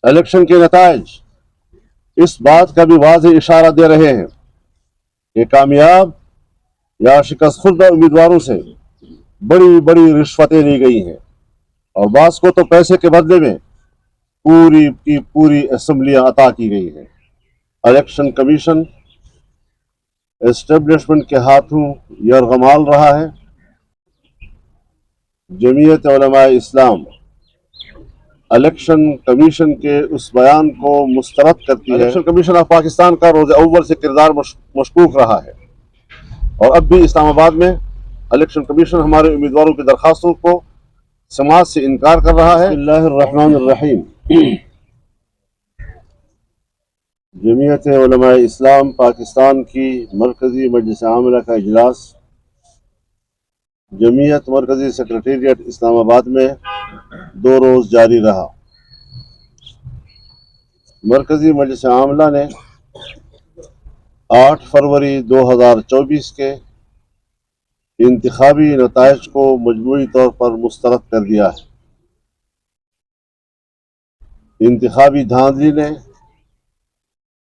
Election के नताइज इस बात का भी वाज़ेह इशारा दे रहे हैं कि कामयाब या शिकस्त खुर्दा उम्मीदवारों से बड़ी बड़ी रिश्वतें ली गई हैं और बास को तो पैसे के बदले में पूरी की पूरी असम्बलियां अता की गई हैं। इलेक्शन कमीशन एस्टेब्लिशमेंट के हाथों यरगमाल रहा है। जमीयत उलमाए इस्लाम इलेक्शन कमीशन के उस बयान को मुस्तरद करती है। इलेक्शन कमीशन ऑफ पाकिस्तान का रोज़ अव्वल से किरदार मशकूक रहा है और अब भी इस्लामाबाद में इलेक्शन कमीशन हमारे उम्मीदवारों की दरखास्तों को समाज से इनकार कर रहा है। बिस्मिल्लाहिर्रहमानिर्रहीम। जमीयत उलमाए इस्लाम पाकिस्तान की मरकज़ी मजलिस आमिला का इजलास जमीयत मरकज़ी सेक्रेटेरिएट इस्लामाबाद में 2 रोज़ जारी रहा। मरकज़ी मजलिस आमिला ने 8 फरवरी 2024 के इंतखाबी नताइज को मजमूई तौर पर मुस्तरद कर दिया है। इंतखाबी धांधली ने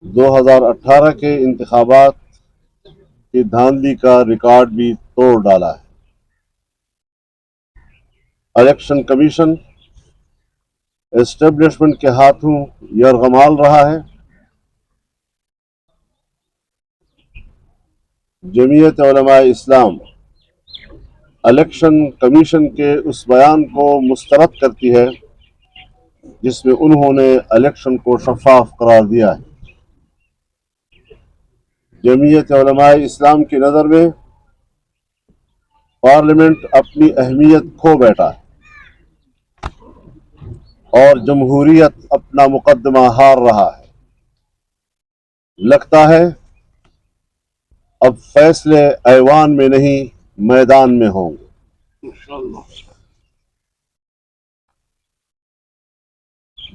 2018 के इंतखाबात की धांधली का रिकॉर्ड भी तोड़ डाला है। इलेक्शन कमीशन एस्टेब्लिशमेंट के हाथों यरगमाल रहा है। जमीयत उलमाए इस्लाम इलेक्शन कमीशन के उस बयान को मुस्तरद करती है जिसमें उन्होंने इलेक्शन को शफाफ करार दिया है। जमीयत उलमाए इस्लाम की नज़र में पार्लियामेंट अपनी अहमियत खो बैठा है और जमहूरियत अपना मुकदमा हार रहा है। लगता है अब फैसले ऐवान में नहीं मैदान में होंगे।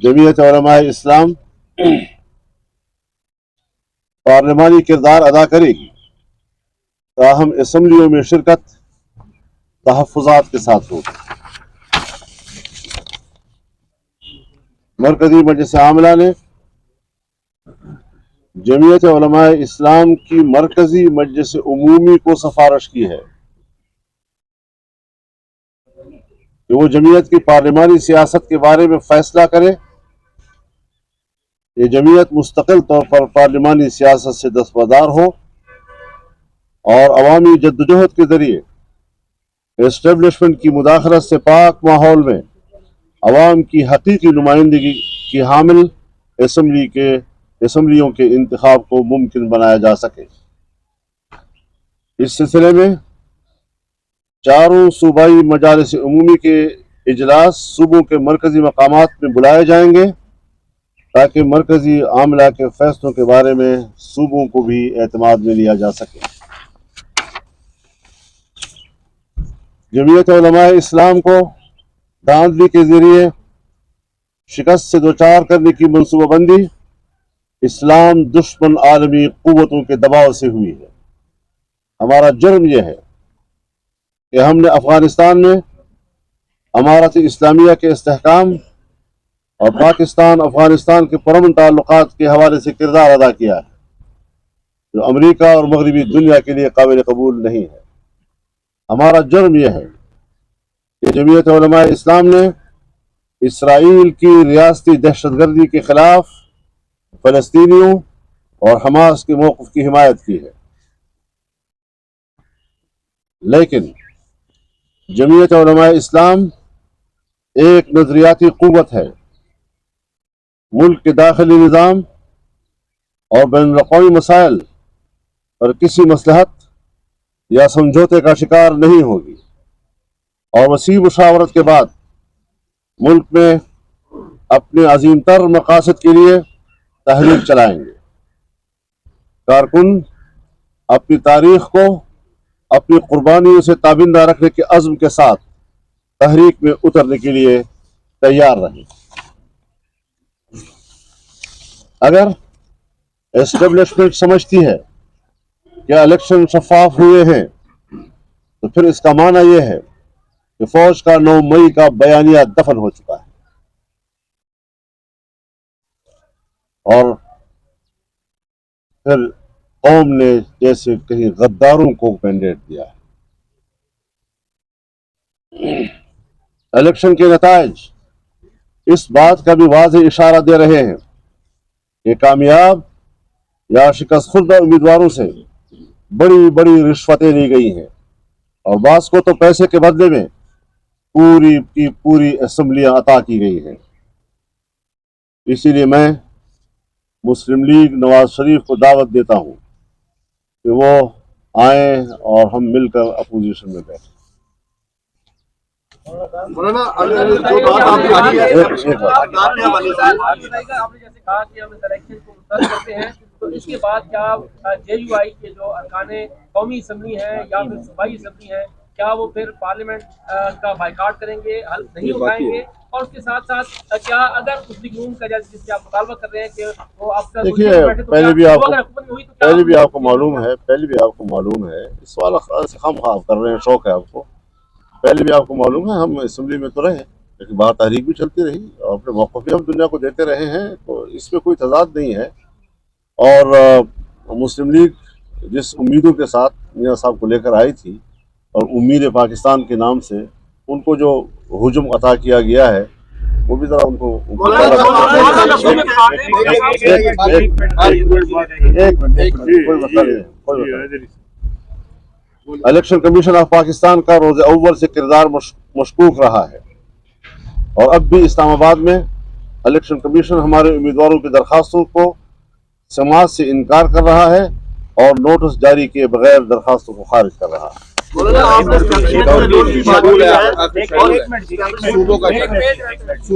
जमीयत उलमाए इस्लाम पार्लिमानी किरदार अदा करेगी, ताहम असम्बलियों में शिरकत तहफ़्फ़ुज़ात के साथ होगी। मरकज़ी मजलिस आमिला ने जमीयत उलमाए इस्लाम की मरकज़ी मजलिस उमूमी को सिफारिश की है कि वो जमीयत की पार्लिमानी सियासत के बारे में फैसला करे। ये जमीयत मुस्तकिल तौर पर पार्लिमानी सियासत से दस्तबरदार हो और अवामी जद्दोजहद के ज़रिए एस्टेब्लिशमेंट की मुदाखलत से पाक माहौल में अवाम की हकीकी नुमाइंदगी की हामिल असम्बलियों के इंतखाब को मुमकिन बनाया जा सके। इस सिलसिले में चारों सूबाई मजालिस उमूमी के इजलास सूबों के मरकज़ी मकामात में बुलाए जाएंगे ताकि मरकज़ी आमला के फैसलों के बारे में सूबों को भी एतमाद में लिया जा सके। जमीयत उलमाए इस्लाम को धांधली के जरिए शिकस्त से दोचार करने की मनसूबाबंदी इस्लाम दुश्मन आलमी क़ुव्वतों के दबाव से हुई है। हमारा जुर्म यह है कि हमने अफ़गानिस्तान में अमारत इस्लामिया के इस्तेहकाम और पाकिस्तान अफ़गानिस्तान के पुरअमन ताल्लुकात के हवाले से किरदार अदा किया है जो अमरीका और मगरबी दुनिया के लिए काबिल कबूल नहीं है। हमारा जुर्म यह है कि जमीयत उलमाए इस्लाम ने इसराइल की रियासती दहशतगर्दी के खिलाफ फ़लस्तीनियों और हमास के मौक़िफ़ की हिमायत की है, लेकिन जमीयत उलमाए इस्लाम एक नज़रियाती क़ुव्वत है। मुल्क के दाखिली निज़ाम और बैनुल-अक़वामी मसाइल पर किसी मसलहत या समझौते का शिकार नहीं होगी और वसी मुशावरत के बाद मुल्क में अपने अजीम तर मकासद के लिए तहरीक चलाएंगे। कारकुन अपनी तारीख को अपनी कुर्बानियों से ताबिंदा रखने के अज़्म के साथ तहरीक में उतरने के लिए तैयार रहें। अगर एस्टेब्लिशमेंट समझती है कि इलेक्शन शफाफ हुए हैं तो फिर इसका माना यह है कि फौज का 9 मई का बयानिया दफन हो चुका है। اور پھر قوم نے جیسے کہیں غداروں کو مینڈیٹ دیا ہے۔ الیکشن کے نتائج اس بات کا بھی واضح اشارہ دے رہے ہیں کہ کامیاب یا شکست خوردہ امیدواروں سے بڑی بڑی رشوتیں لی گئی ہیں، اور بعض کو تو پیسے کے بدلے میں پوری کی پوری اسمبلیاں عطا کی گئی ہیں۔ اسی لیے میں مسلم لیگ نواز شریف کو دعوت دیتا ہوں کہ وہ آئیں اور ہم مل کر اپوزیشن میں بیٹھیں۔ مولانا جو بات آپ نے کہی ہے آپ نے جیسے کہا کہ ہم اس الیکشن کو مسترد کرتے ہیں، تو اس کے بعد کیا جے یو آئی کے جو ارکان قومی اسمبلی ہیں یا پھر صوبائی اسمبلی ہیں، کیا وہ پھر پارلیمنٹ کا بائیکاٹ کریں گے، حل نہیں اٹھائیں گے؟ اور اس کے ساتھ ساتھ کیا اگر مسلم لیگ کا جس سے آپ مطالبہ کر رہے ہیں کہ وہ آپ کا دیکھیے، پہلے بھی آپ کو معلوم ہے اس سوال سے ہم خواہ کر رہے ہیں، شوق ہے آپ کو، پہلے بھی آپ کو معلوم ہے ہم اسمبلی میں تو رہے، لیکن باہر تحریک بھی چلتی رہی اور اپنے موقف بھی ہم دنیا کو دیتے رہے ہیں، تو اس میں کوئی تضاد نہیں ہے۔ اور مسلم لیگ جس امیدوں کے ساتھ میاں صاحب کو لے کر آئی تھی اور امید پاکستان کے نام سے ان کو جو حجم عطا کیا گیا ہے، وہ بھی ذرا ان کو الیکشن کمیشن آف پاکستان کا روز اول سے کردار مشکوک رہا ہے، اور اب بھی اسلام آباد میں الیکشن کمیشن ہمارے امیدواروں کی درخواستوں کو سماعت سے انکار کر رہا ہے اور نوٹس جاری کیے بغیر درخواستوں کو خارج کر رہا ہے۔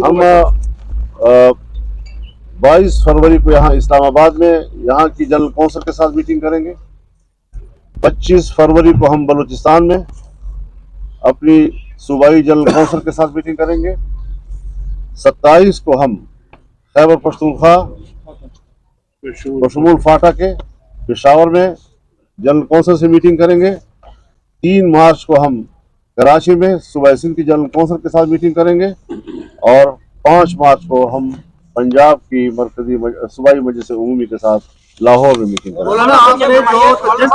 ہم 22 فروری کو یہاں اسلام آباد میں یہاں کی جنرل کونسل کے ساتھ میٹنگ کریں گے، 25 فروری کو ہم بلوچستان میں اپنی صوبائی جنرل کونسل کے ساتھ میٹنگ کریں گے، 27 کو ہم خیبر پختونخوا بشمول فاٹا کے پشاور میں جنرل کونسل سے میٹنگ کریں گے، 3 مارچ کو ہم کراچی میں صوبہ سندھ کی جنرل کونسل کے ساتھ میٹنگ کریں گے، اور 5 مارچ کو ہم پنجاب کی مرکزی صوبائی مجلس عمومی کے ساتھ لاہور میں میٹنگ کریں گے۔